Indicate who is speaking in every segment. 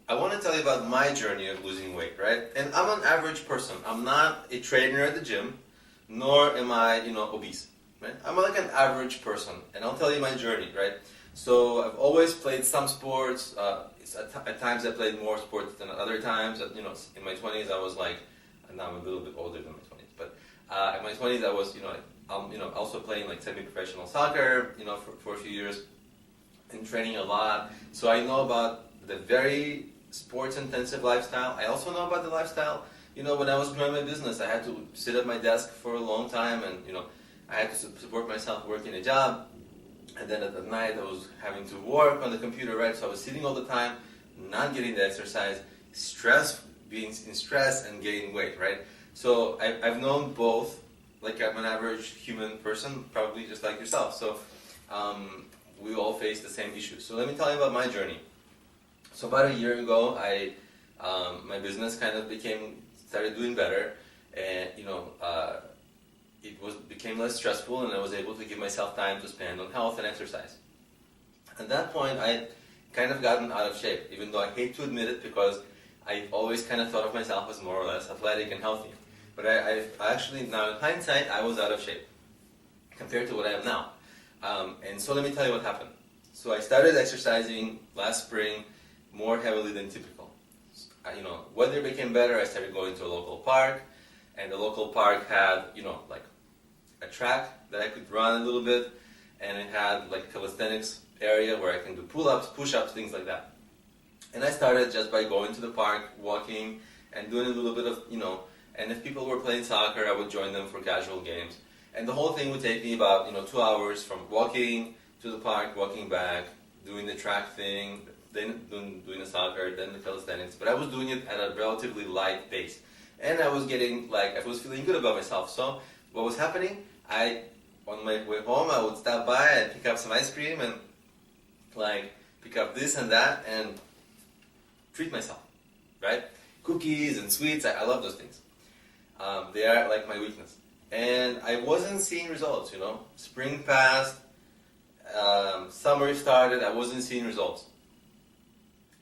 Speaker 1: I want to tell you about my journey of losing weight, right? And I'm an average person. I'm not a trainer at the gym, nor am I, obese, right? I'm like an average person, and I'll tell you my journey, right? So I've always played some sports. At times I played more sports than at other times. In my 20s I was like, and now I'm a little bit older than my 20s, but in my 20s I was, also playing like semi-professional soccer, for a few years, and training a lot. So I know about the very sports-intensive lifestyle. I also know about the lifestyle. When I was growing my business, I had to sit at my desk for a long time, and I had to support myself working a job. And then at the night, I was having to work on the computer, right? So I was sitting all the time, not getting the exercise, being in stress, and gaining weight, right? So I've known both. Like, I'm an average human person, probably just like yourself. So we all face the same issues. So let me tell you about my journey. So about a year ago, my business kind of started doing better, and it became less stressful, and I was able to give myself time to spend on health and exercise. At that point, I kind of gotten out of shape, even though I hate to admit it because I always kind of thought of myself as more or less athletic and healthy. But I actually, now in hindsight, I was out of shape compared to what I am now. And so let me tell you what happened. So I started exercising last spring more heavily than typical. Weather became better. I started going to a local park, and the local park had, like a track that I could run a little bit, and it had like a calisthenics area where I can do pull-ups, push-ups, things like that. And I started just by going to the park, walking, and doing a little bit of, and if people were playing soccer, I would join them for casual games. And the whole thing would take me about, 2 hours from walking to the park, walking back, doing the track thing, then doing the soccer, then the calisthenics. But I was doing it at a relatively light pace. And I was I was feeling good about myself. So what was happening? On my way home, I would stop by and pick up some ice cream and pick up this and that and treat myself, right? Cookies and sweets, I love those things. They are like my weakness. And I wasn't seeing results, Spring passed, summer started, I wasn't seeing results.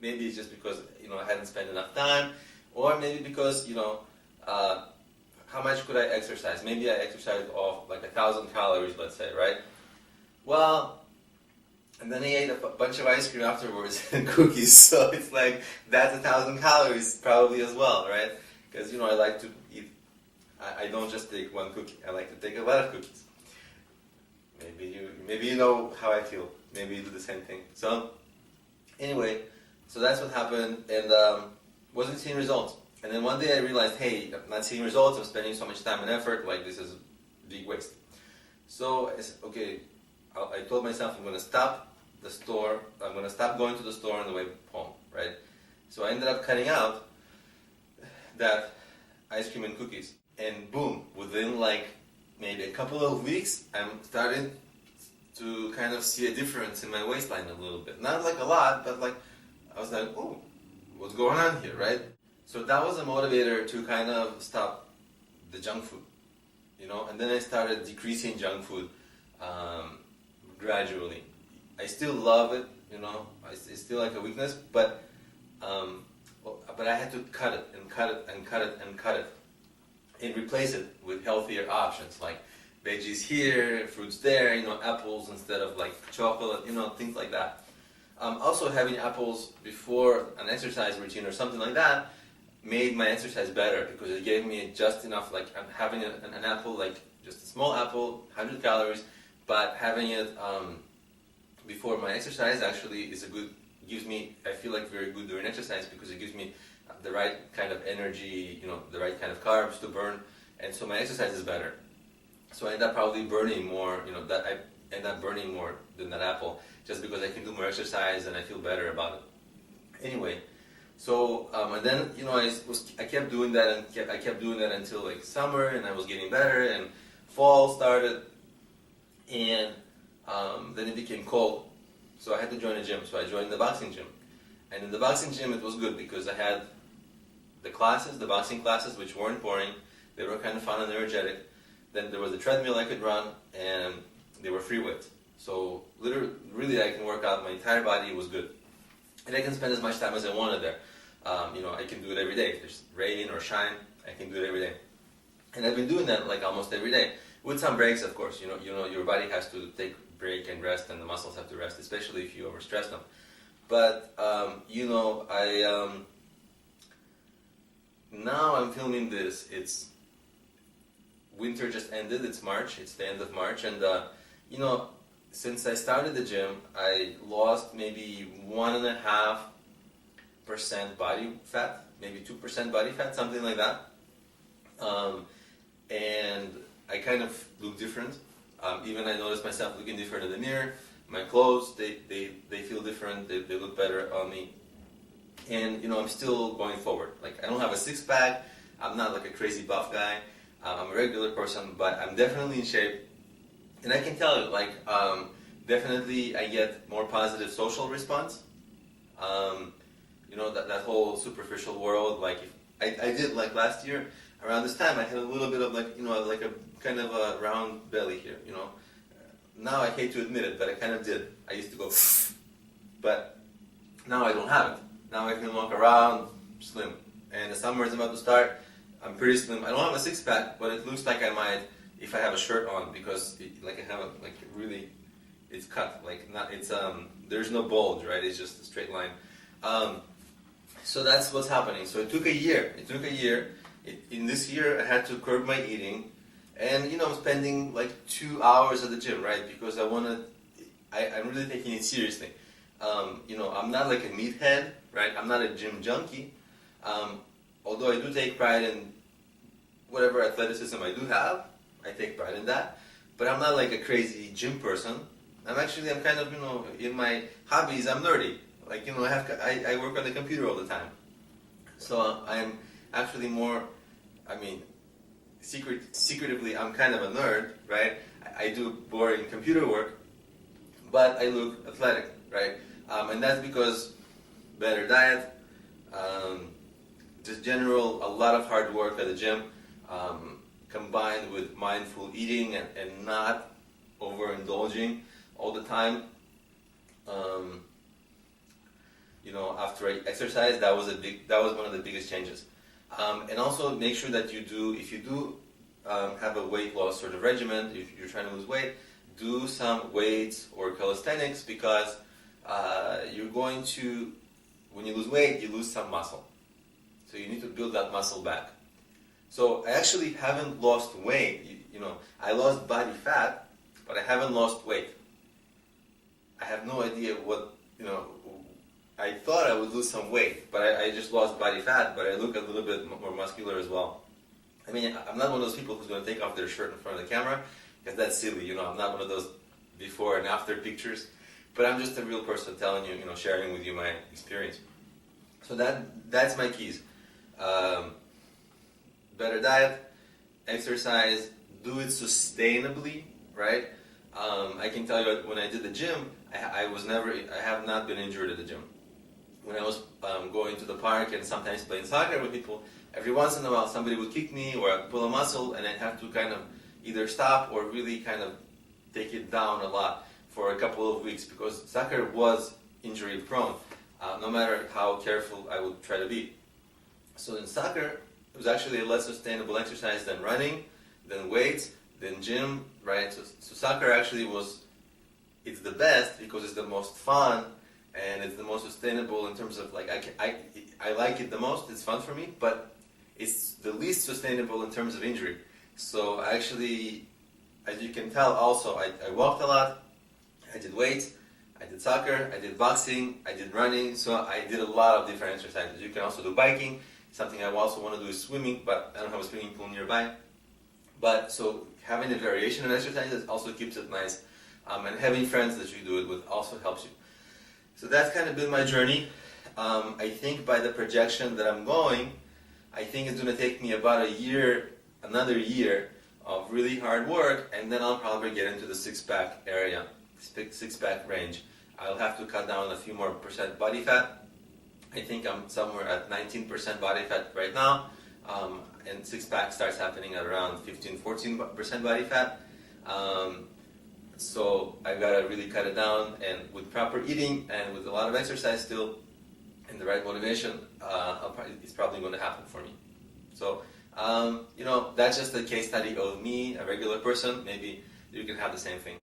Speaker 1: Maybe it's just because, I hadn't spent enough time, or maybe because, how much could I exercise? Maybe I exercised off like 1,000 calories, let's say, right? Well, and then I ate a bunch of ice cream afterwards and cookies, so it's like, that's 1,000 calories probably as well, right? Because, I like to eat, I don't just take one cookie, I like to take a lot of cookies. Maybe you know how I feel, maybe you do the same thing. So, anyway, so that's what happened, and wasn't seeing results. And then one day I realized, hey, I'm not seeing results, I'm spending so much time and effort, this is a big waste. So I said, okay, I told myself I'm going to stop going to the store on the way home, right? So I ended up cutting out that ice cream and cookies. And boom, within maybe a couple of weeks, I'm starting to kind of see a difference in my waistline a little bit. Not a lot, but I was like, oh, what's going on here, right? So that was a motivator to kind of stop the junk food, and then I started decreasing junk food gradually. I still love it, it's still like a weakness, but I had to cut it and cut it and cut it and cut it and replace it with healthier options like veggies here, fruits there, apples instead of chocolate, things like that. Also having apples before an exercise routine or something like that made my exercise better because it gave me just enough, having an apple, just a small apple, 100 calories, but having it before my exercise actually gives me, I feel very good during exercise because it gives me the right kind of energy, the right kind of carbs to burn, and so my exercise is better. So I end up probably burning more, I end up burning more than that apple just because I can do more exercise and I feel better about it. Anyway, so, and then, I kept doing that and I kept doing that until summer, and I was getting better, and fall started, and then it became cold, so I had to join a gym, so I joined the boxing gym. And in the boxing gym it was good because I had the boxing classes, which weren't boring, they were kind of fun and energetic. Then there was a treadmill I could run, and they were free weights. So really I can work out my entire body, it was good. and I can spend as much time as I wanted there. I can do it every day. If there's rain or shine, I can do it every day. And I've been doing that like almost every day, with some breaks, of course. Your body has to take break and rest, and the muscles have to rest, especially if you overstress them. But now I'm filming this. It's winter just ended. It's March. It's the end of March, and since I started the gym, I lost maybe 1.5% body fat, maybe 2% body fat, something like that. And I kind of look different. Even I notice myself looking different in the mirror. My clothes, they feel different. They look better on me. And I'm still going forward. Like, I don't have a six-pack. I'm not like a crazy buff guy. I'm a regular person, but I'm definitely in shape. And I can tell you, like, definitely I get more positive social response. That whole superficial world, like, if I did, like, last year, around this time, I had a little bit of, like, like a kind of a round belly here, Now I hate to admit it, but I kind of did. I used to go, but now I don't have it. Now I can walk around slim. And the summer is about to start. I'm pretty slim. I don't have a six-pack, but it looks like I might if I have a shirt on, because I have a, like, really, it's cut. Like, not, it's there's no bulge, right? It's just a straight line. So that's what's happening. So it took a year. In this year, I had to curb my eating, and I'm spending like 2 hours at the gym, right? Because I'm really taking it seriously. I'm not like a meathead, right? I'm not a gym junkie. Although I do take pride in whatever athleticism I do have, I take pride in that. But I'm not like a crazy gym person. I'm kind of, in my hobbies, I'm nerdy. Like, I work on the computer all the time. So I'm actually more, secretively, I'm kind of a nerd, right? I do boring computer work, but I look athletic, right? And that's because better diet, just general, a lot of hard work at the gym, combined with mindful eating and not overindulging all the time. After I exercise, that was one of the biggest changes. And also make sure that if you do have a weight loss sort of regimen, if you're trying to lose weight, do some weights or calisthenics, because when you lose weight, you lose some muscle. So you need to build that muscle back. So I actually haven't lost weight. I lost body fat, but I haven't lost weight. I have no idea what, I thought I would lose some weight, but I just lost body fat, but I look a little bit more muscular as well. I'm not one of those people who's going to take off their shirt in front of the camera, because that's silly, I'm not one of those before and after pictures, but I'm just a real person telling you, sharing with you my experience. So that's my keys. Better diet, exercise, do it sustainably, right? I can tell you, when I did the gym, I have not been injured at the gym. When I was going to the park and sometimes playing soccer with people, every once in a while somebody would kick me or I'd pull a muscle, and I'd have to kind of either stop or really kind of take it down a lot for a couple of weeks, because soccer was injury prone, no matter how careful I would try to be. So in soccer, it was actually a less sustainable exercise than running, than weights, than gym, right? So soccer actually it's the best because it's the most fun and it's the most sustainable in terms of, like, I like it the most, it's fun for me, but it's the least sustainable in terms of injury. So actually, as you can tell also, I walked a lot, I did weights, I did soccer, I did boxing, I did running, so I did a lot of different exercises. You can also do biking. Something I also want to do is swimming, but I don't have a swimming pool nearby. But so having a variation of exercises also keeps it nice, and having friends that you do it with also helps you. So that's kind of been my journey. I think by the projection that I'm going, I think it's going to take me about another year of really hard work, and then I'll probably get into the six-pack area, six-pack range. I'll have to cut down a few more percent body fat. I think I'm somewhere at 19% body fat right now, and six-pack starts happening at around 14% body fat. So I've got to really cut it down, and with proper eating and with a lot of exercise still, and the right motivation, it's probably going to happen for me. So, that's just a case study of me, a regular person. Maybe you can have the same thing.